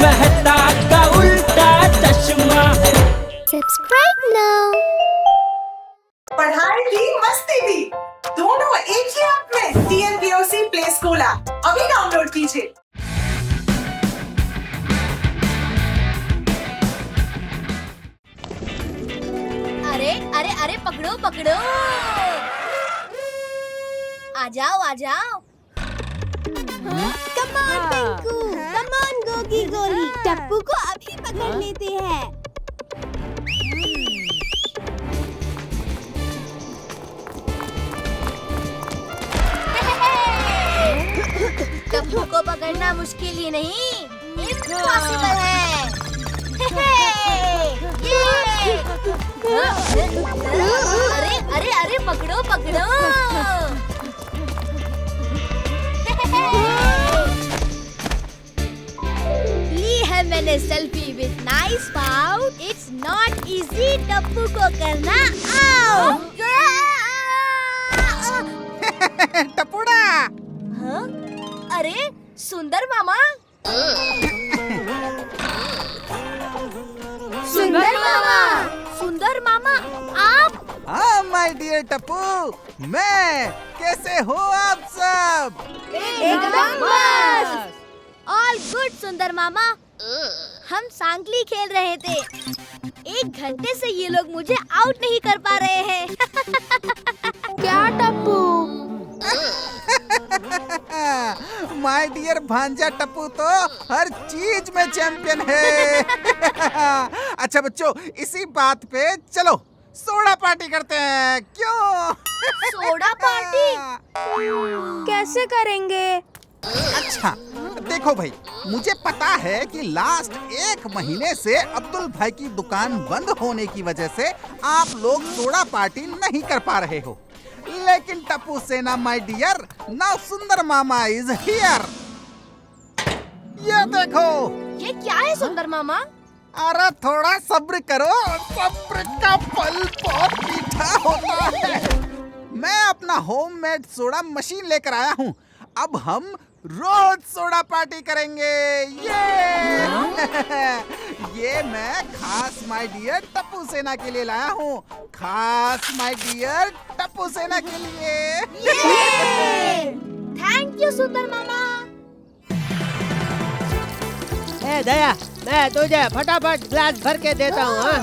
मेहता का उल्टा चश्मा। Subscribe now. पढ़ाई भी मस्ती भी दोनों एक ही ऐप में। TNPOC प्ले स्कूल ऐप अभी डाउनलोड कीजिए। अरे अरे अरे पकड़ो पकड़ो, आ जाओ आ जाओ। Come on Pinku, come on Gogi गोली, टप्पू को अभी पकड़ लेते हैं। टप्पू को पकड़ना मुश्किल ही नहीं, इम्पॉसिबल है। अरे अरे अरे पकड़ो पकड़ो। ली है मैंने selfie with nice pout. It's not easy Tappu को करना आउट। टपुड़ा, हाँ? अरे सुंदर मामा, सुंदर मामा आप? हाँ माय डियर टप्पू, मैं कैसे हो आप सब? एकदम मस्त। ऑल गुड सुंदर मामा। हम सांकली खेल रहे थे, 1 घंटे से ये लोग मुझे आउट नहीं कर पा रहे हैं। क्या टप्पू? माय डियर भांजा टप्पू तो हर चीज में चैंपियन है। अच्छा बच्चों, इसी बात पे चलो सोडा पार्टी करते हैं, क्यों? सोडा पार्टी कैसे करेंगे? अच्छा देखो भाई, मुझे पता है कि लास्ट 1 महीने से अब्दुल भाई की दुकान बंद होने की वजह से आप लोग सोडा पार्टी नहीं कर पा रहे हो, लेकिन टप्पू सेना माय डियर, नाउ सुंदर मामा इज हियर। ये देखो। ये क्या है सुंदर मामा? अरे थोड़ा सब्र करो, सब्र का फल बहुत मीठा होता है। मैं अपना होममेड सोडा मशीन लेकर आया हूँ, अब हम रोज सोडा पार्टी करेंगे। ये मैं खास माय डियर टप्पू सेना के लिए लाया हूँ, खास माय डियर टप्पू सेना के लिए। थैंक यू सुंदर मामा। ए दया, मैं तुझे फटाफट ग्लास भर के देता हूँ। हाँ?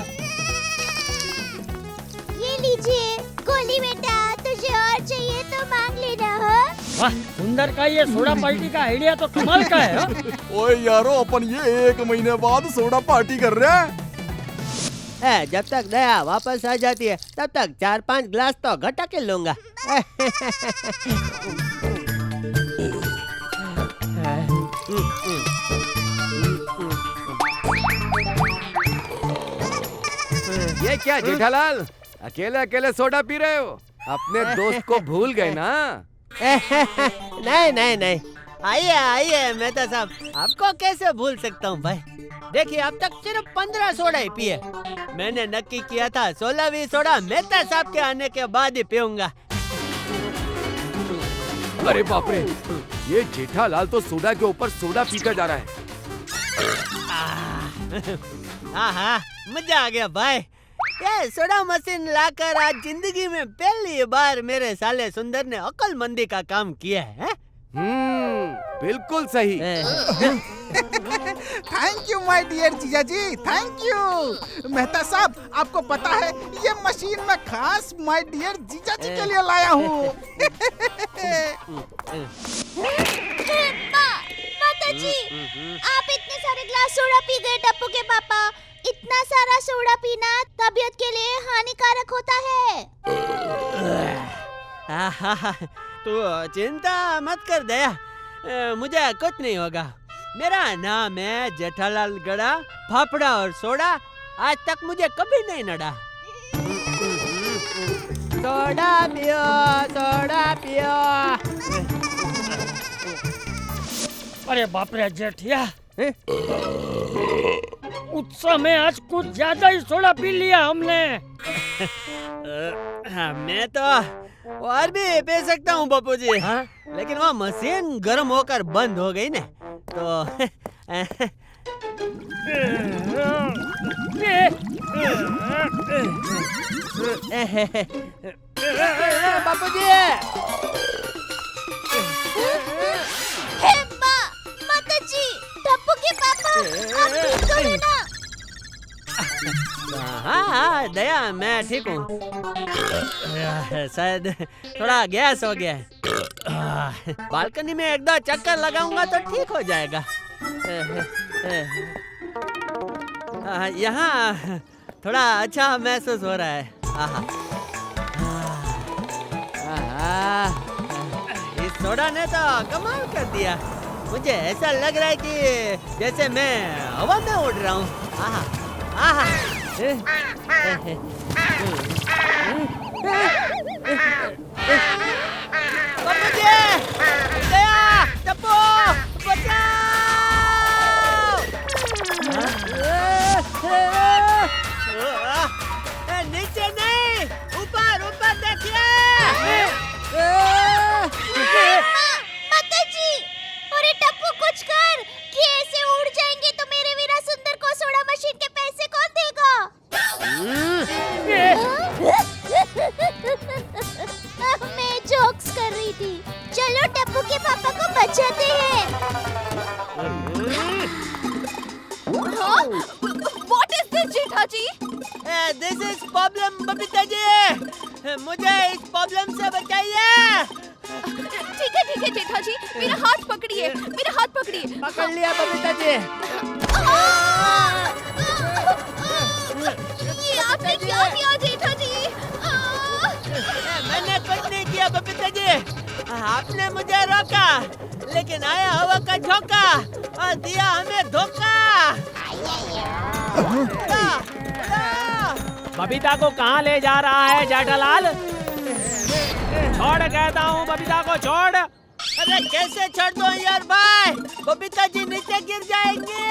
ये लीजिए गोली बेटा, तुझे और चाहिए तो मांग लेना। हो वाह, सुंदर का ये सोडा पार्टी का आइडिया तो कमाल का है। ओए यारो, अपन ये 1 महीने बाद सोडा पार्टी कर रहे हैं। जब तक दया वापस आ जाती है तब तक 4-5 ग्लास तो घटा के लूंगा। ये क्या जेठालाल, अकेले अकेले सोडा पी रहे हो? अपने दोस्त को भूल गए ना? नहीं नहीं नहीं, आइए आइए मेहता साहब, आपको कैसे भूल सकता हूँ भाई। देखिए अब तक सिर्फ 15 सोडा ही पिए। मैंने नक्की किया था 16वीं सोडा मेहता साहब के आने के बाद ही पीऊंगा। अरे बाप रे, ये जेठालाल तो सोडा के ऊपर सोडा पीकर जा रहा है। हाँ, मजा आ गया भाई। ये सोडा मशीन लाकर आज जिंदगी में पहली बार मेरे साले सुंदर ने अक्लमंदी का काम किया है। बिल्कुल सही। थैंक यू माय डियर जीजा जी, थैंक यू। मेहता साहब, आपको पता है ये मशीन मैं खास माय डियर जीजा जी के लिए लाया हूँ। माता जी, आप इतने सारे ग्लास सोडा पी गए टप्पू के पापा। इतना सारा सोडा पीना तबीयत के लिए हानिकारक होता है। तू चिंता मत कर दया, मुझे कुछ नहीं होगा। मेरा नाम है जेठालाल गड़ा, फाफड़ा और सोडा आज तक मुझे कभी नहीं नड़ा। सोडा पियो, सोडा पियो। अरे बाप रे जेठिया, उत्सव में आज कुछ ज्यादा ही सोडा पी लिया हमने। मैं तो और भी पी सकता हूँ बापू जी, लेकिन वो मशीन गर्म होकर बंद हो गई ना, तो बापूजी। हे माताजी, टप्पू के पापा, आप ठीक तो है ना? हाँ दया, मैं ठीक हूँ। शायद थोड़ा गैस हो गया है। बालकनी में एक दो चक्कर लगाऊंगा तो ठीक हो जाएगा। यहाँ थोड़ा अच्छा महसूस हो रहा है। इस सोडा ने तो कमाल कर दिया। मुझे ऐसा लग रहा है कि जैसे मैं हवा में उड़ रहा हूँ। बापूजी, दया, टप्पू, बचाओ! नीचे नहीं, ऊपर ऊपर देखिए। माताजी, अरे टप्पू कुछ कर, कि ऐसे उड़ जाएंगे तो मेरे वीरा सुंदर को सोडा मशीन के पैसे कौन देगा? मैं जोक्स कर रही थी। चलो टप्पू के पापा को बचाते हैं। What is this, Jetha ji? This is problem, Babita ji. मुझे इस प्रॉब्लम से बचाइए। ठीक है जेठा जी, मेरा हाथ पकड़िए, मेरा हाथ पकड़िए। पकड़ लिया बबीता जी। ये आपने क्या किया जेठा जी? मैंने कुछ नहीं किया बबीता जी। आपने मुझे रोका, लेकिन आया हवा का झोंका और दिया हमें धोखा। बबीता को कहाँ ले जा रहा है जेठालाल? छोड़ कहता हूँ, बबीता को छोड़। अरे कैसे छोड़ दो यार भाई, बबीता जी नीचे गिर जाएंगे।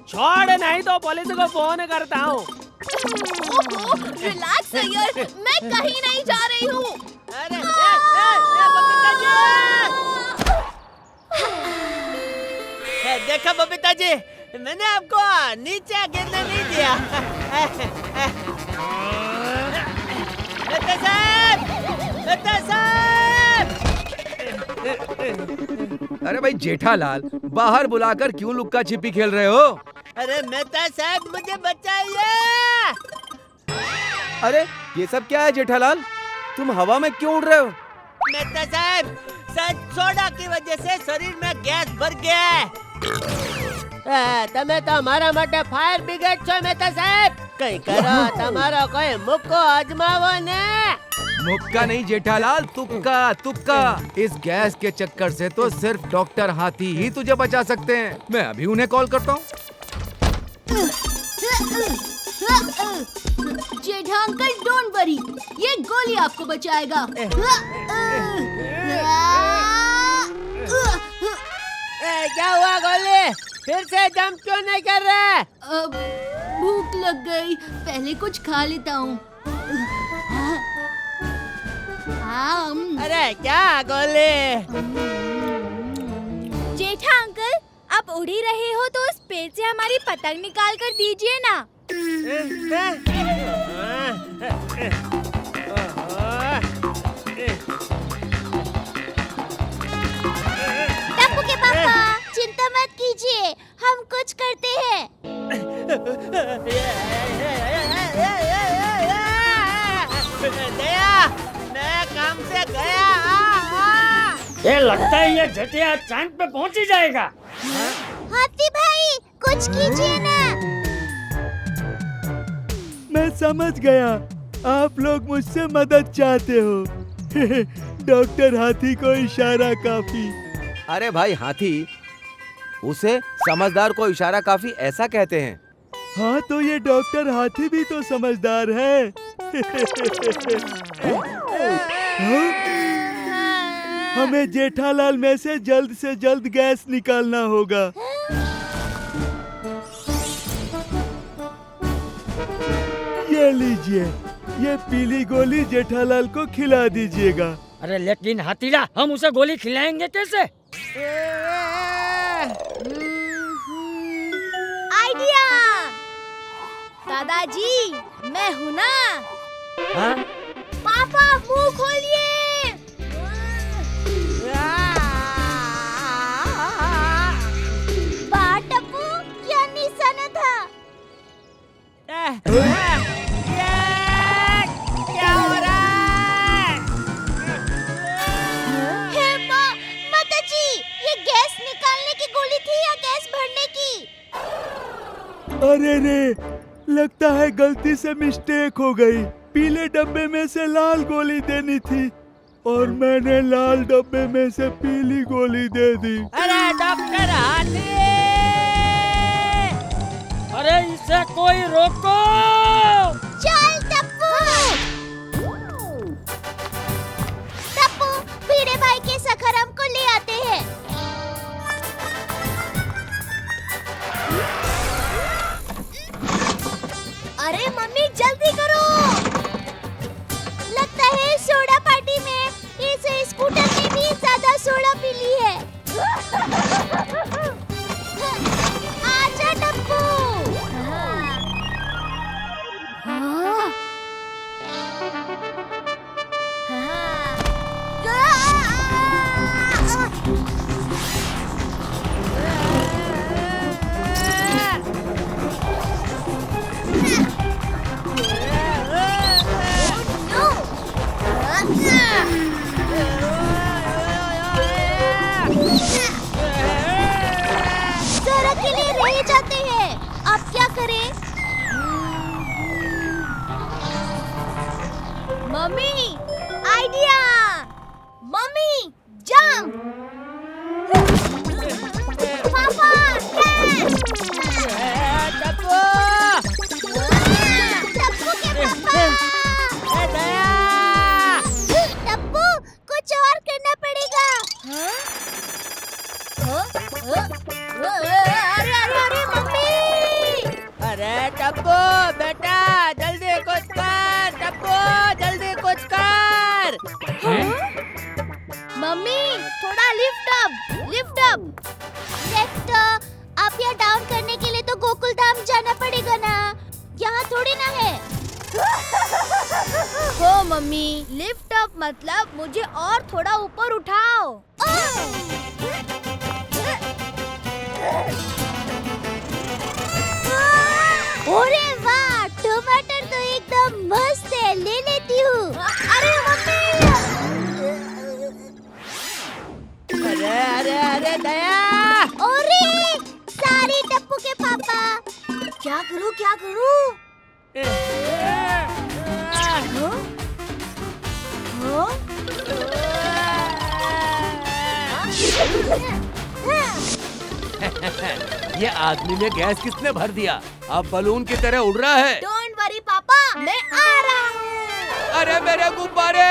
छोड़, नहीं तो पुलिस को फोन करता हूँ। रिलैक्स यार, मैं कहीं नहीं जा रही हूँ। अरे बबीता जी, देखा बबीता जी, मैंने आपको नीचे गिरने नहीं दिया। मेहता साहब, मेहता साहब। अरे भाई जेठालाल, बाहर बुलाकर क्यों लुक्का छिपी खेल रहे हो? अरे मेहता साहब, मुझे बचाइए। अरे ये सब क्या है जेठालाल? तुम हवा में क्यों उड़ रहे हो? मेहता साहब, शायद सोडा की वजह से शरीर में गैस भर गया है। તમે તો મારા માટે ફાયર બ્રિગેડ છો મેહતા સાહેબ, કઈ કરો, તમારો કોઈ મુક્કો અજમાવો ને। मुक्का नहीं जेठालाल, तुक्का तुक्का। इस गैस के चक्कर से तो सिर्फ डॉक्टर हाथी ही तुझे बचा सकते हैं। मैं अभी उन्हें कॉल करता हूँ। जेठा अंकल डोंट वरी, ये गोली आपको बचाएगा। क्या हुआ गोली, फिर से जंप क्यों नहीं कर रहे? भूख लग गई, पहले कुछ खा लेता हूँ। अरे क्या गोली? जेठा अंकल, आप उड़ ही रहे हो तो उस पेड़ से हमारी पतंग निकाल कर दीजिए ना। टप्पू के पापा, चिंता मत कीजिए, हम कुछ करते हैं। दया, मैं काम से गया। ये लगता है ये जटिया चांद पे पहुंच ही जाएगा। हाथी भाई, कुछ कीजिए ना। मैं समझ गया, आप लोग मुझसे मदद चाहते हो। डॉक्टर हाथी को इशारा काफी। अरे भाई हाथी, उसे समझदार को इशारा काफी ऐसा कहते हैं। हाँ तो ये डॉक्टर हाथी भी तो समझदार है। हाँ? हमें जेठालाल में से जल्द गैस निकालना होगा। ये लीजिए, ये पीली गोली जेठालाल को खिला दीजिएगा। अरे लेकिन हाथीला, हम उसे गोली खिलाएंगे कैसे? आइडिया! दादाजी, मैं हूँ ना। हाँ? पापा मुंह खोलिए। वाह टप्पू, क्या निशाना था। क्या हो रहा है? हे माँ, माता जी, ये गैस निकालने की गोली थी या गैस भरने की? अरे रे, लगता है गलती से मिस्टेक हो गई। पीले डब्बे में से लाल गोली देनी थी और मैंने लाल डब्बे में से पीली गोली दे दी। अरे डॉक्टर हाथी! अरे इसे कोई रोको। चल टप्पू। टप्पू, भिड़े भाई के सखर हमको ले आते हैं। अरे मम्मी जल्दी करो। लगता है सोडा पार्टी में इस स्कूटर ने भी ज्यादा सोडा पी ली है। आजा टप्पू। जरा के लिए रह जाते हैं। अब क्या करें? Mummy idea. Mummy jump. पापा कैच। टप्पू! टप्पू के पापा। दया! टप्पू, कुछ और करना पड़ेगा। अरे अरे अरे मम्मी। अरे टप्पू बेटा, जल्दी कुछ कर। टप्पू, जल्दी कुछ कर। मम्मी थोड़ा लिफ्ट अप। लेफ्ट अप या डाउन करने के लिए तो गोकुल धाम जाना पड़ेगा ना, यहाँ थोड़ी ना है। हो मम्मी, लिफ्ट अप मतलब मुझे और थोड़ा ऊपर उठाओ। अरे वाह, टमाटर तो एकदम मस्त है, ले लेती हूँ। अरे मम्मी। अरे अरे अरे दया! अरे सारी टप्पू के पापा। क्या करूं क्या करूं? ये आदमी में गैस किसने भर दिया? अब बलून की तरह उड़ रहा है। डोंट वरी पापा, मैं आ रहा हूँ। अरे मेरे गुब्बारे!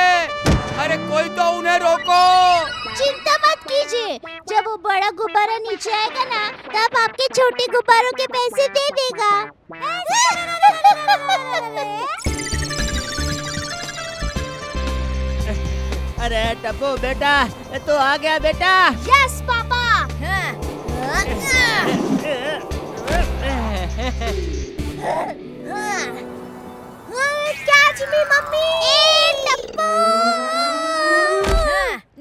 अरे कोई तो उन्हें रोको! चिंता मत कीजिए, जब वो बड़ा गुब्बारा नीचे आएगा ना, तब आपके छोटे गुब्बारों के पैसे दे देगा। अरे टप्पू बेटा, तू आ गया बेटा। Yes papa. Catch me mummy. Tappu,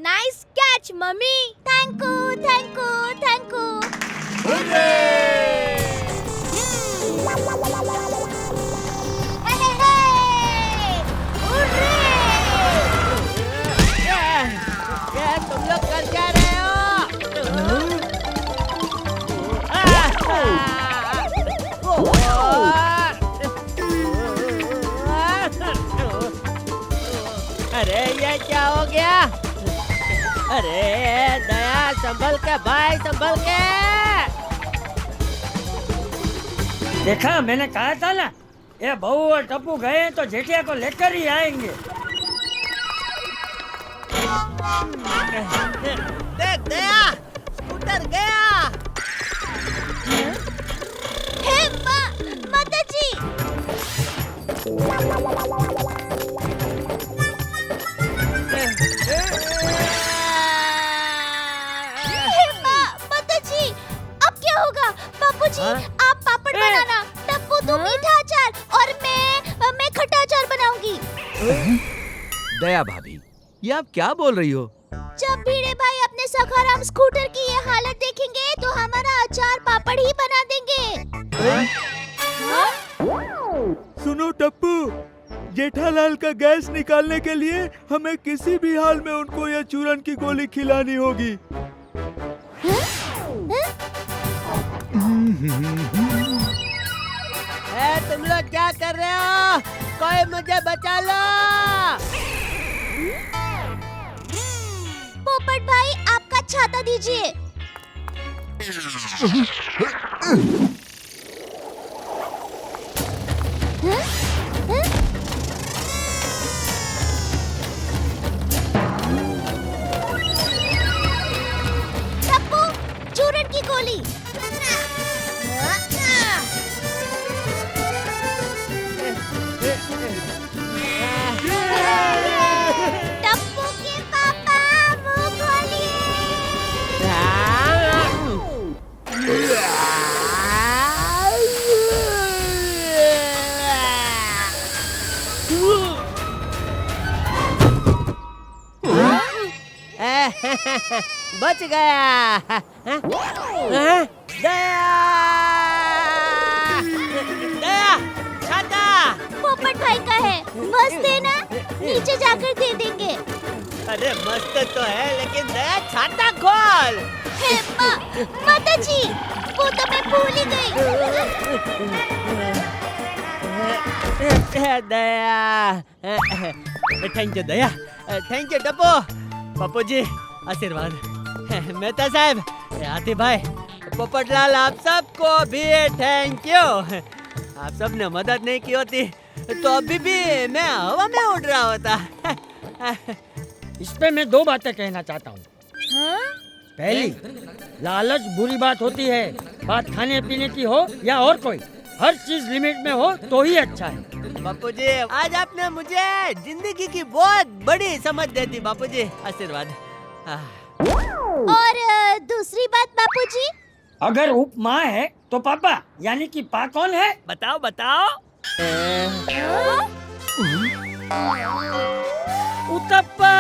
nice catch mummy. Thank you thank you thank you. ये तुम लोग कर क्या रहे हो? अरे ये क्या हो गया? अरे दया, संभल के भाई, संभल के। देखा, मैंने कहा था ना, ये बहू और टप्पू गए तो जेठिया को लेकर ही आएंगे। देख दया, स्कूटर गया। हे माता जी। माता जी, अब क्या होगा? बापूजी, आप पापड़ बनाना, टप्पू तुम मीठा अचार और मैं खट्टा अचार बनाऊंगी। दया भाभी, ये आप क्या बोल रही हो? जब भिड़े भाई अपने सखाराम स्कूटर की ये हालत देखेंगे तो हमारा अचार पापड़ ही बना देंगे। सुनो टप्पू, जेठालाल का गैस निकालने के लिए हमें किसी भी हाल में उनको यह चूरन की गोली खिलानी होगी। तुम लोग क्या कर रहे हो? कोई मुझे बचा लो। पोपट भाई आपका छाता दीजिए। टप्पू, चूरन की गोली। टप्पू के पापा मुंह खोलिए। बच गया। दया, दया, छाता। पोपट भाई का है, बस देना, नीचे जाकर दे देंगे। अरे मस्त तो है, लेकिन दया छाता खोल। हे माता जी, वो तो मैं भूल ही गई। Daya, thank you Daya, thank you Tappu. Pappu ji आशीर्वाद। मेहता साहब, हाथी भाई, पोपटलाल, आप सबको भी थैंक यू। आप सब ने मदद नहीं की होती तो अभी भी मैं हवा में उड़ रहा होता। इस पे मैं दो बातें कहना चाहता हूँ। पहली, लालच बुरी बात होती है, बात खाने पीने की हो या और कोई, हर चीज लिमिट में हो तो ही अच्छा है। बापू जी, आज आपने मुझे जिंदगी की बहुत बड़ी समझ दे दी बापू जी, आशीर्वाद। और दूसरी बात बापू जी, अगर उप माँ है तो पापा, यानी कि पा कौन है? बताओ बताओ। उतप्पा।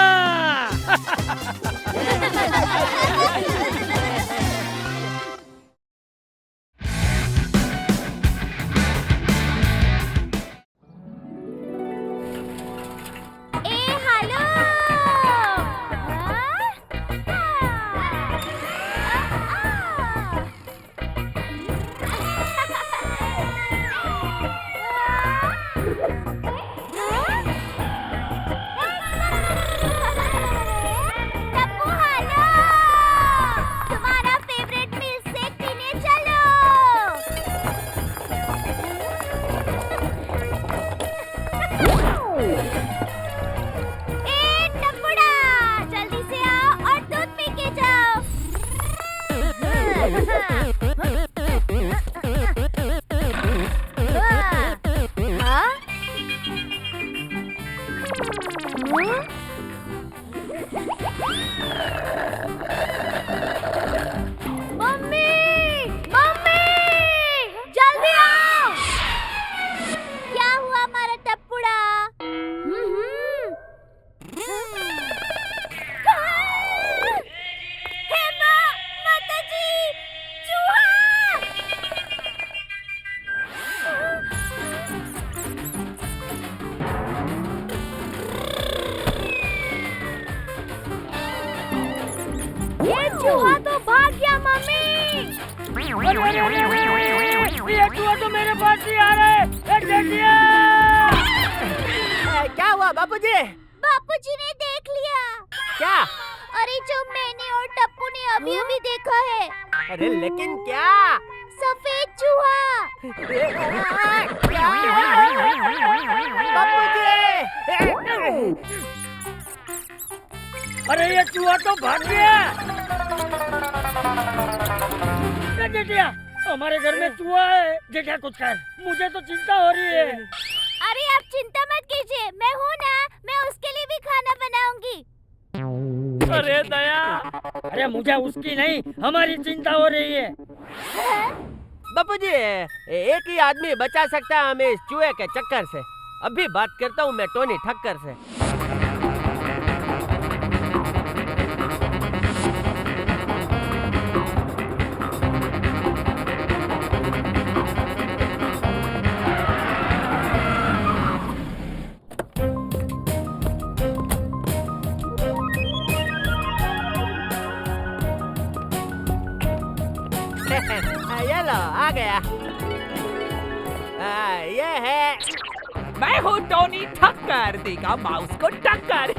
चूहा तो भाग गया मम्मी। ये चूहा तो मेरे पास ही आ रहा है। क्या हुआ बापूजी? बापूजी ने देख लिया। क्या? अरे जो मैंने और टप्पू ने अभी अभी देखा है। अरे लेकिन क्या? सफेद चूहा। बापूजी! अरे ये चूहा तो भाग गया। जेठिया, हमारे घर में चूहा है। जेठिया कुछ कर, मुझे तो चिंता हो रही है। अरे आप चिंता मत कीजिए, मैं हूँ ना, मैं उसके लिए भी खाना बनाऊंगी। अरे दया, अरे मुझे उसकी नहीं, हमारी चिंता हो रही है। बापूजी, एक ही आदमी बचा सकता है हमें इस चूहे के चक्कर से। अभी बात करता हूँ मैं टोनी ठक्कर से। ये लो आ गया। ये है, मैं हूँ टोनी ठक्कर, देगा माउस को टक्कर।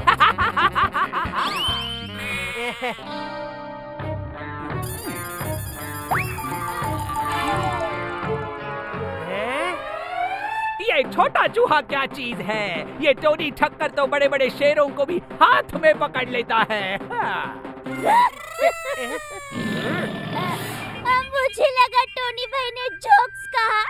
ये छोटा चूहा क्या चीज है? ये टोनी ठक्कर तो बड़े बड़े शेरों को भी हाथ में पकड़ लेता है। मुझे लगा टोनी भाई ने जोक्स कहा।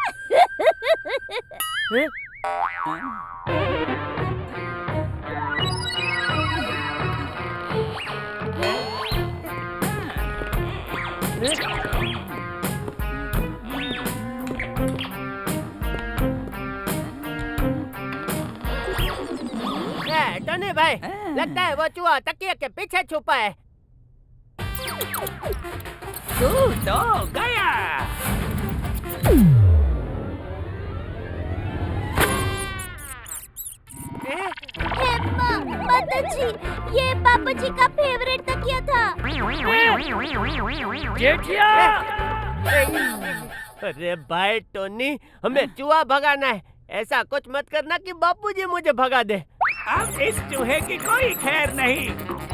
टोनी भाई, लगता है वो चूहा तकिया के पीछे छुपा है। तू तो गया। माता जी, ये पापा जी का फेवरेट तकिया था। जेठिया! अरे भाई टोनी, हमें चूहा भगाना है। ऐसा कुछ मत करना कि बापूजी मुझे भगा दे। अब इस चूहे की कोई खैर नहीं,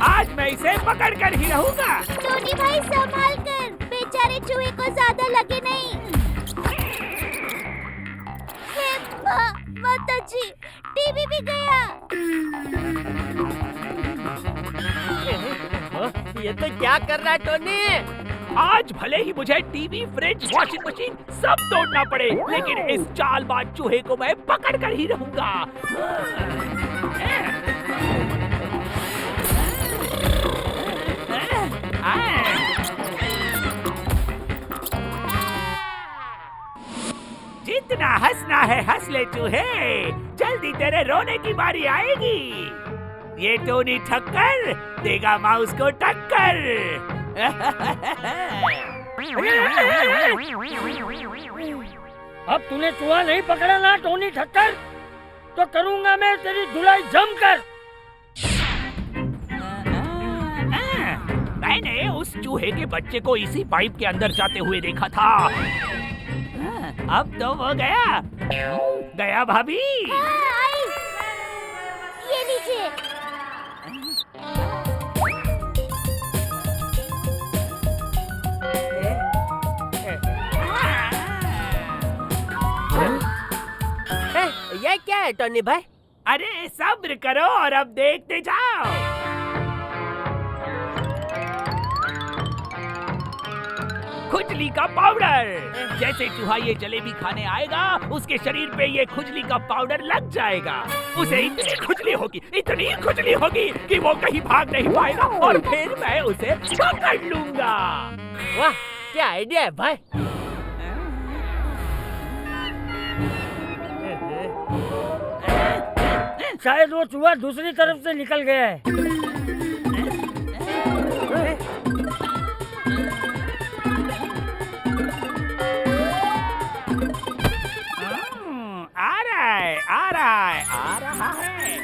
आज मैं इसे पकड़ कर ही रहूंगा। टोनी भाई संभाल कर, बेचारे चूहे को ज्यादा लगे नहीं। माता जी, टीवी भी गया। ये तो क्या कर रहा है टोनी? आज भले ही मुझे टीवी, फ्रिज, वॉशिंग मशीन सब तोड़ना पड़े, लेकिन इस चालबाज चूहे को मैं पकड़ कर ही रहूंगा। जितना हंसना है हंस ले चूहे, जल्दी तेरे रोने की बारी आएगी। ये टोनी ठक्कर देगा माउस को टक्कर। अब तूने चूहा नहीं पकड़ा ना टोनी ठक्कर, तो करूंगा मैं तेरी धुलाई जमकर। मैंने उस चूहे के बच्चे को इसी पाइप के अंदर जाते हुए देखा था। अब तो वो गया भाभी। आई, ये लीजिए। ये क्या है टोनी भाई? अरे सब्र करो और अब देखते जाओ। खुजली का पाउडर। जैसे चूहा ये जलेबी खाने आएगा, उसके शरीर पे ये खुजली का पाउडर लग जाएगा। उसे इतनी खुजली होगी कि वो कहीं भाग नहीं पाएगा और फिर मैं उसे पकड़ लूंगा। वाह, क्या आइडिया है भाई। शायद वो चूहा दूसरी तरफ से निकल गया है।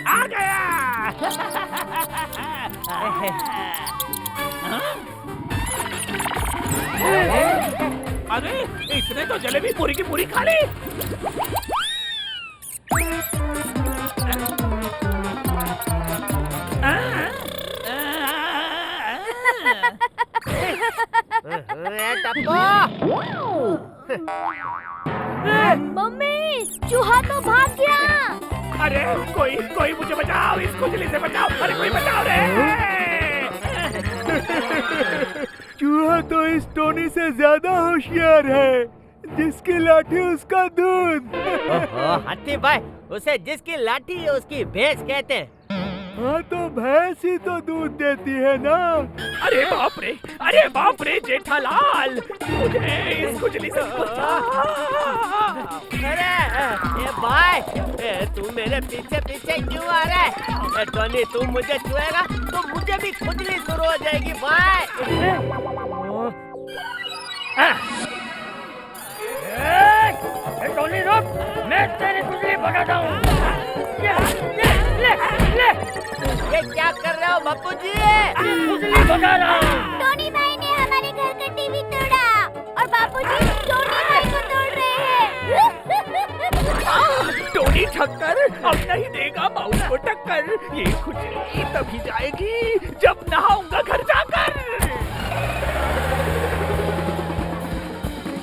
आ गया। अरे इसने तो जलेबी पूरी की पूरी खा ली। मम्मी, चूहा तो भाग गया। अरे कोई मुझे बचाओ, इस खुजली से बचाओ। अरे कोई बचाओ रे। चूहा तो इस टोनी से ज्यादा होशियार है, जिसकी लाठी उसका दूध। हाथी भाई, उसे जिसकी लाठी उसकी भैंस कहते हैं। हाँ तो भैंस ही तो दूध देती है ना। अरे बाप रे जेठालाल, मुझे इस खुजली से बचा। अरे ये भाई, तू मेरे पीछे पीछे क्यों आ रहा है? टोनी, तू मुझे छुएगा तो मुझे भी खुजली शुरू हो जाएगी भाई। टोनी रुक, मैं तेरी खुजली भगाता हूँ। ये क्या कर रहे हो बापू जी? खुजली भगा रहा हूँ। टोनी भाई ने हमारे घर का टीवी तोड़ा और बापूजी टोनी भाई को तोड़ रहे हैं। टोनी ठक्कर अब नहीं देगा माउस को टक्कर। ये खुजली तभी जाएगी जब नहाऊंगा घर जाकर।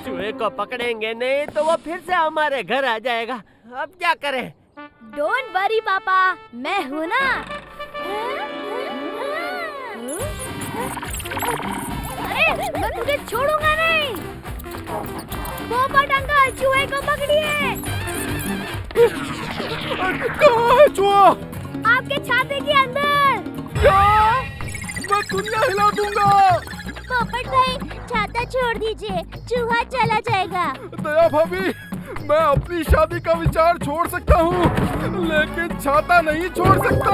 चूहे को पकड़ेंगे नहीं तो वो फिर से हमारे घर आ जाएगा। अब क्या करें? डोंट वरी पापा, मैं हूँ ना। अरे मैं तुझे छोड़ूंगा नहीं। पोपट अंकल, चूहे को पकड़िए। कहाँ है चूहा? आपके छाते के अंदर। क्या? मैं दुनिया हिला दूंगा। पोपट भाई छाता छोड़ दीजिए, चूहा चला जाएगा। दया भाभी, मैं अपनी शादी का विचार छोड़ सकता हूँ, लेकिन छाता नहीं छोड़ सकता।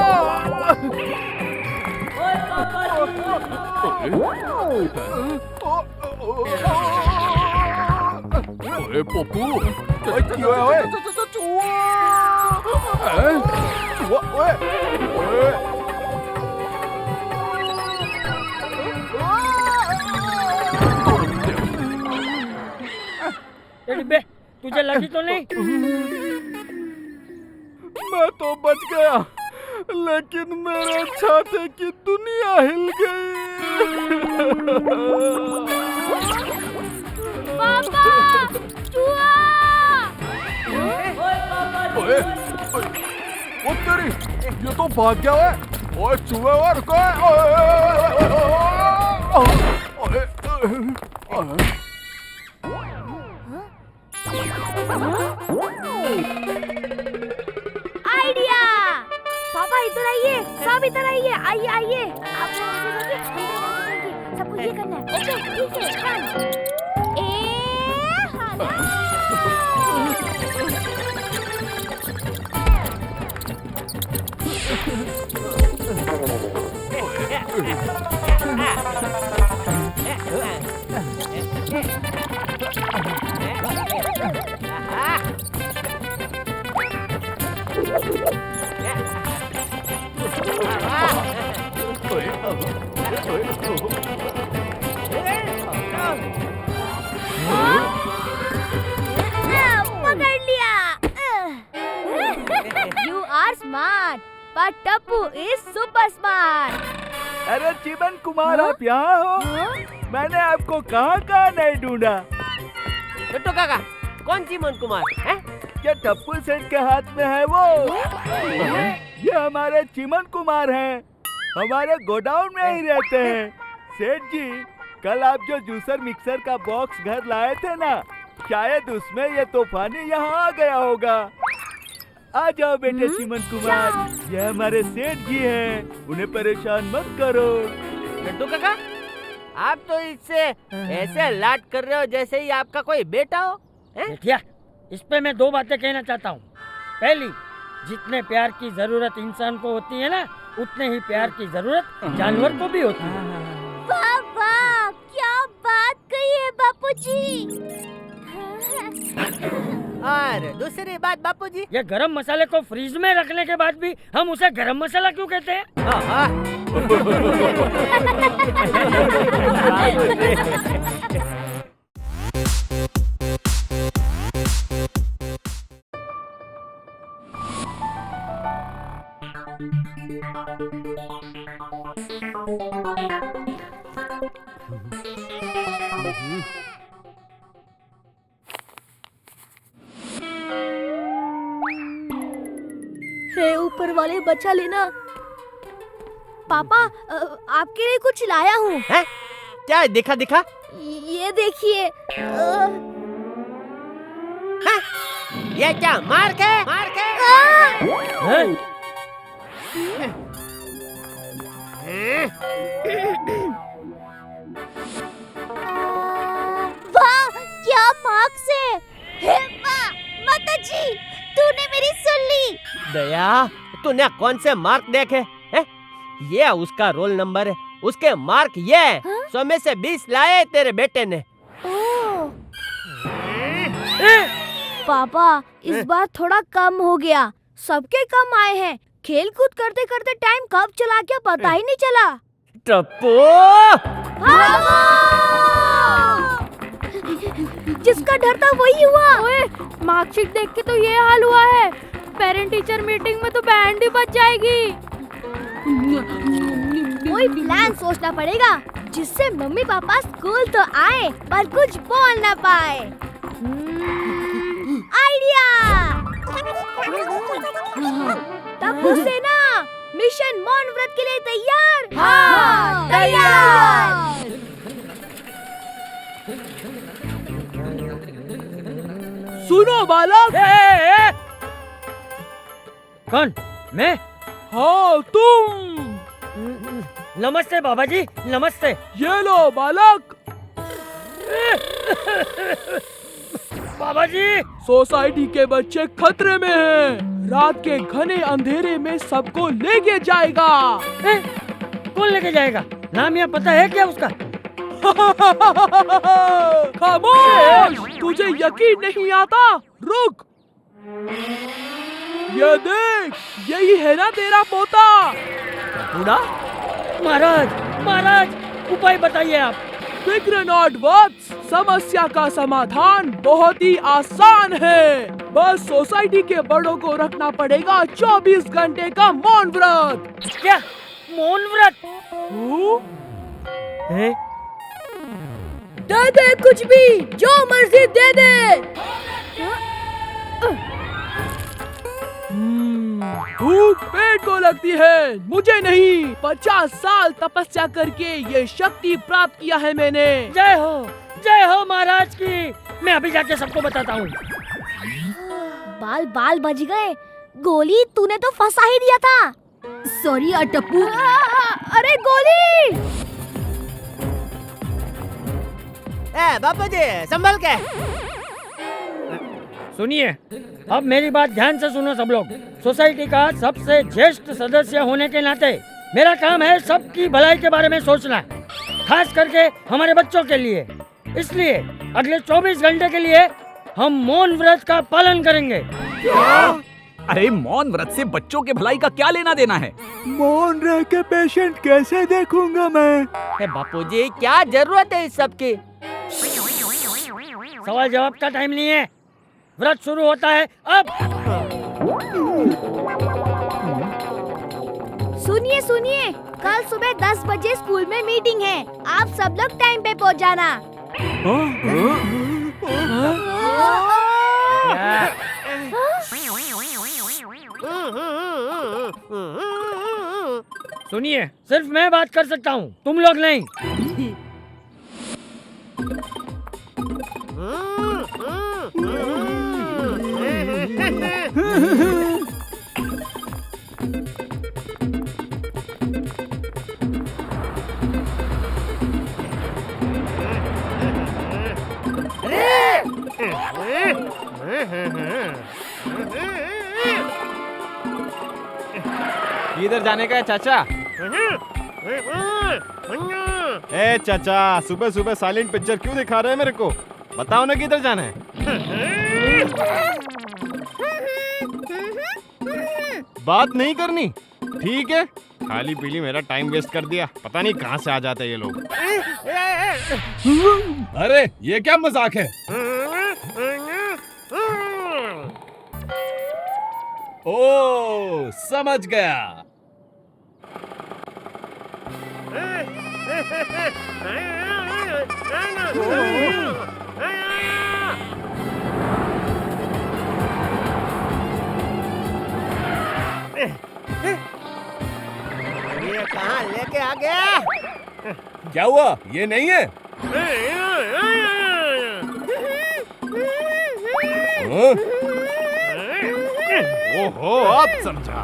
अरे पप्पू, क्या हुआ है? डिब्बे, तुझे लगी तो नहीं? मैं तो बच गया, लेकिन मेरे छाते की दुनिया हिल गई। पापा, चूहा! ओए, वो तेरी, ये तो भाग गया है। ओए चूहे, और रुको। आइडिया! पापा इधर आइए, सब इधर आइए, आइए। आप लोग ऐसे करके, हम लोग ऐसे करके, सबको ये करना है। ओके, ठीक है, डन। पकड़ लिया। You are smart, but Tappu is super smart. अरे चिमन कुमार, आप यहाँ हो? मैंने आपको कहाँ नहीं ढूंढा। छोटू काका, कौन चिमन कुमार है? क्या टप्पू सेठ के हाथ में है वो? ये हमारे चिमन कुमार हैं, हमारे गोडाउन में ही रहते हैं। सेठ जी, कल आप जो जूसर मिक्सर का बॉक्स घर लाए थे ना, शायद उसमें ये तूफानी यहाँ आ गया होगा। आ जाओ बेटे चिमन कुमार, ये हमारे सेठ जी हैं, उन्हें परेशान मत करो। छोटू काका, आप तो इससे ऐसे लाड कर रहे हो जैसे ही आपका कोई बेटा हो। देखिए, इस पे मैं दो बातें कहना चाहता हूँ। पहली, जितने प्यार की जरूरत इंसान को होती है ना, उतने ही प्यार की जरूरत जानवर को भी होती है। वाह वाह, क्या बात कही है बापूजी। और दूसरी बात बापूजी, ये गरम मसाले को फ्रीज में रखने के बाद भी हम उसे गरम मसाला क्यों कहते हैं? हे ऊपर वाले, बचा लेना। पापा, आपके लिए कुछ लाया हूँ। क्या है? दिखा दिखा। ये देखिए। ये क्या? मार के? वाह, क्या मार्क्स है! हे वाह, माताजी, तूने मेरी सुन ली। दया, तूने कौन से मार्क देखे हैं? ये उसका रोल नंबर है, उसके मार्क ये हैं। 100 में से 20 लाए तेरे बेटे ने। पापा, इस बार थोड़ा कम हो गया। सबके कम आए हैं। खेल कूद करते करते टाइम कब चला गया पता ही नहीं चला। टप्पू! जिसका डर था वही हुआ। ओए, मार्कशीट देख के तो ये हाल हुआ है। पेरेंट टीचर मीटिंग में तो बैंड ही बज जाएगी। कोई प्लान सोचना पड़ेगा जिससे मम्मी पापा स्कूल तो आए पर कुछ बोल ना पाए। आइडिया! टप्पू सेना, मिशन मौन व्रत के लिए तैयार? हाँ, तैयार। सुनो बालक। कौन? मैं? हाँ, तुम। नमस्ते बाबा जी, नमस्ते। ये लो बालक। बाबा जी, सोसाइटी के बच्चे खतरे में हैं। रात के घने अंधेरे में सबको लेके जाएगा। कौन लेके जाएगा? नाम या पता है क्या उसका? खामोश! तुझे यकीन नहीं आता? रुक। ये देख, यही है ना तेरा पोता? बूढ़ा? महाराज, महाराज, उपाय बताइए आप। फिक्र नॉट वत्स, समस्या का समाधान बहुत ही आसान है। बस सोसाइटी के बड़ों को रखना पड़ेगा 24 घंटे का मौन व्रत। क्या? मौन व्रत? हैं? दे दे कुछ भी, जो मर्जी दे दे। भूख पेट को लगती है, मुझे नहीं। 50 साल तपस्या करके ये शक्ति प्राप्त किया है मैंने। जय हो महाराज की। मैं अभी जाके सबको बताता हूँ। बाल बाल बज गए। गोली तूने तो फंसा ही दिया था। सॉरी टप्पू। अरे गोली! बापू जी, संभल के। सुनिए, अब मेरी बात ध्यान से सुनो सब लोग। सोसाइटी का सबसे ज्येष्ठ सदस्य होने के नाते मेरा काम है सबकी भलाई के बारे में सोचना, खास करके हमारे बच्चों के लिए। इसलिए अगले 24 घंटे के लिए हम मौन व्रत का पालन करेंगे। अरे मौन व्रत से बच्चों के भलाई का क्या लेना देना है? मौन रह के पेशेंट कैसे देखूंगा मैं? बापू जी, क्या जरूरत है इस सब की? सवाल जवाब का टाइम नहीं है। व्रत शुरू होता है अब। सुनिए सुनिए, कल सुबह 10 बजे स्कूल में मीटिंग है। आप सब लोग टाइम पे पहुंच जाना। सुनिए, सिर्फ मैं बात कर सकता हूँ, तुम लोग नहीं। किधर जाने का है चाचा? ए चाचा, सुबह सुबह साइलेंट पिक्चर क्यों दिखा रहे हैं मेरे को? बताओ ना किधर जाना है। बात नहीं करनी? ठीक है, खाली पीली मेरा टाइम वेस्ट कर दिया। पता नहीं कहाँ से आ जाते हैं ये लोग। अरे ये क्या मजाक है? ओ, समझ गया। ये कहाँ लेके आ गया? क्या हुआ? ये नहीं है? ओहो, अब समझा।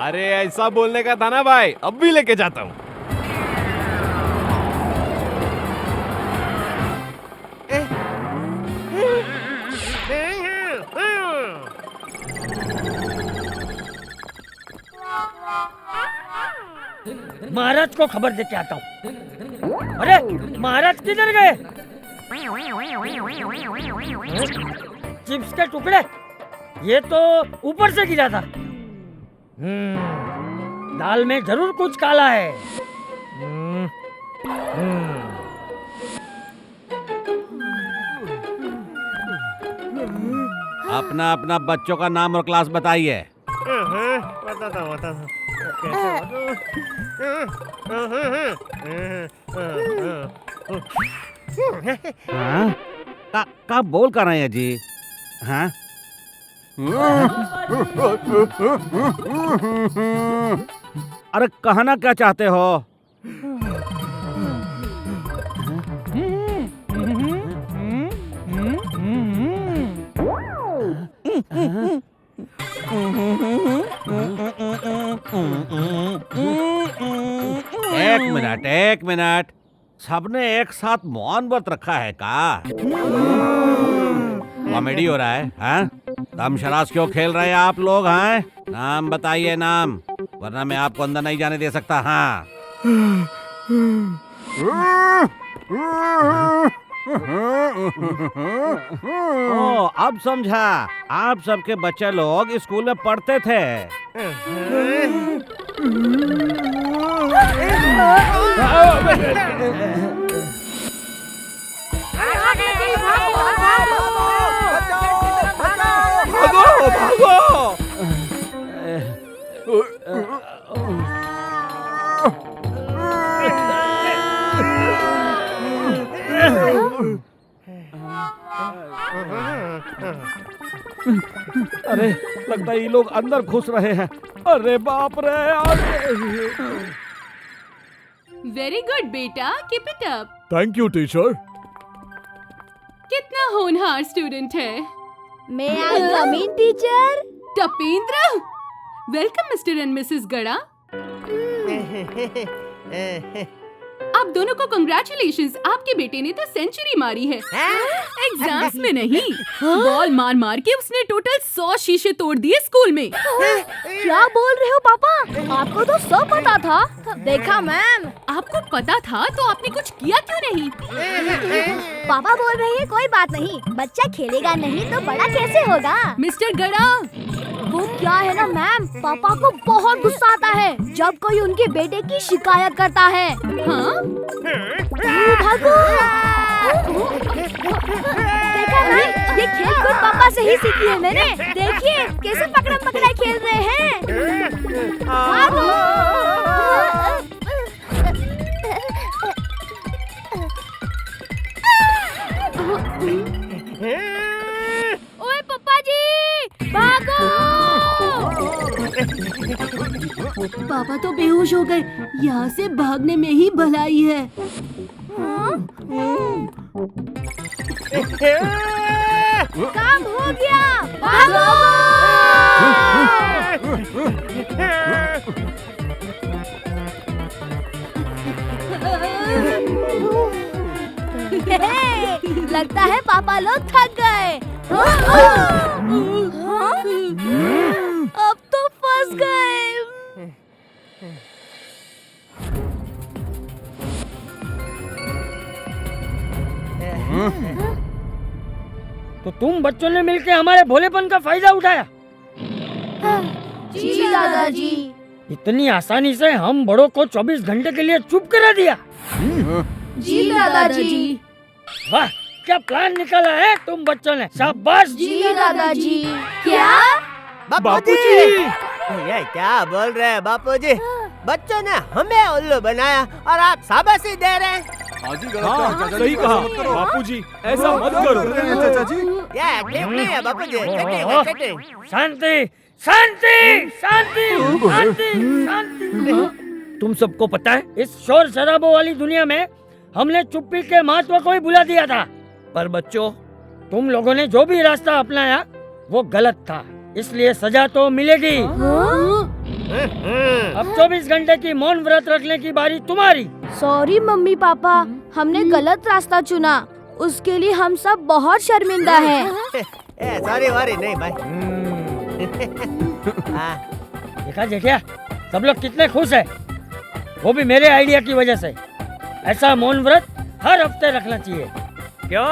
अरे ऐसा बोलने का था ना भाई, अब भी लेके जाता हूँ। महाराज को खबर देके आता हूँ। अरे महाराज किधर गए? चिप्स के टुकड़े, ये तो ऊपर से गिरा था। दाल में जरूर कुछ काला है। अपना अपना बच्चों का नाम और क्लास बताइए। बताता हाँ? का बोल कर रहे हैं जी? हाँ? अरे कहना क्या चाहते हो? एक मिनट, सबने एक साथ मौन व्रत रखा है का? कॉमेडी हो रहा है? हाँ? दम शरास क्यों खेल रहे हैं आप लोग? हैं? नाम बताइए, नाम, वरना मैं आपको अंदर नहीं जाने दे सकता। हाँ। ओ, अब समझा, आप सबके बच्चे लोग स्कूल में पढ़ते थे। भागो भागो। अरे लगता है ये लोग अंदर घुस रहे हैं। अरे बाप रे। वेरी गुड बेटा, keep it up. Thank you teacher. कितना होनहार स्टूडेंट है। May I come in teacher? Tapendra, welcome Mr and Mrs Gada. आप दोनों को कंग्रेचुलेशंस, आपके बेटे ने तो सेंचुरी मारी है। एग्जाम्स में नहीं, बॉल मार मार के उसने टोटल 100 शीशे तोड़ दिए स्कूल में। क्या बोल रहे हो पापा? आपको तो सब पता था। देखा मैम। आपको पता था तो आपने कुछ किया क्यों नहीं? पापा बोल रहे हैं कोई बात नहीं, बच्चा खेलेगा नहीं तो बड़ा कैसे होगा? मिस्टर गड़ा, वो क्या है ना मैम, पापा को बहुत गुस्सा आता है जब कोई उनके बेटे की शिकायत करता है। हाँ? भागो। देखा मैम, ये खेल खुद पापा से ही सीखी है मैंने। देखिए कैसे पकड़म पकड़ाई खेल रहे हैं। भागो। ओए पापा जी, भागो। पापा तो बेहोश हो गए, यहाँ से भागने में ही भलाई है। काम हो गया, भागो। लगता है पापा लोग थक गए। अब तो फंस गए। तो तुम बच्चों ने मिलकर हमारे भोलेपन का फायदा उठाया। जी दादाजी। इतनी आसानी से हम बड़ों को 24 घंटे के लिए चुप करा दिया। जी दादाजी। वाह, क्या प्लान निकाला है तुम बच्चों ने। शाबाश। जी दादाजी। क्या? बापूजी, ये क्या बोल रहे हैं बापूजी? बच्चों ने हमें उल्लू बनाया और आप शाबाशी दे रहे हैं। हाँ, सही कहा बापूजी, ऐसा मत करो। चाचा जी, ये ठीक नहीं है बापूजी। चटिंग। शांति शांति शांति शांति शांति। तुम सबको पता है, इस शोर शराबों वाली दुनिया में हमने चुप्पी के महत्व को ही भुला दिया था। पर बच्चों, तुम लोगों ने जो भी रास्ता अपनाया वो गलत था, इसलिए सजा तो मिलेगी। अब 24 घंटे की मौन व्रत रखने की बारी तुम्हारी। सॉरी मम्मी पापा, हमने गलत रास्ता चुना, उसके लिए हम सब बहुत शर्मिंदा हैं। सॉरी वॉरी नहीं भाई। देखा जेठिया, सब लोग कितने खुश हैं, वो भी मेरे आइडिया की वजह से। ऐसा मौन व्रत हर हफ्ते रखना चाहिए, क्यों?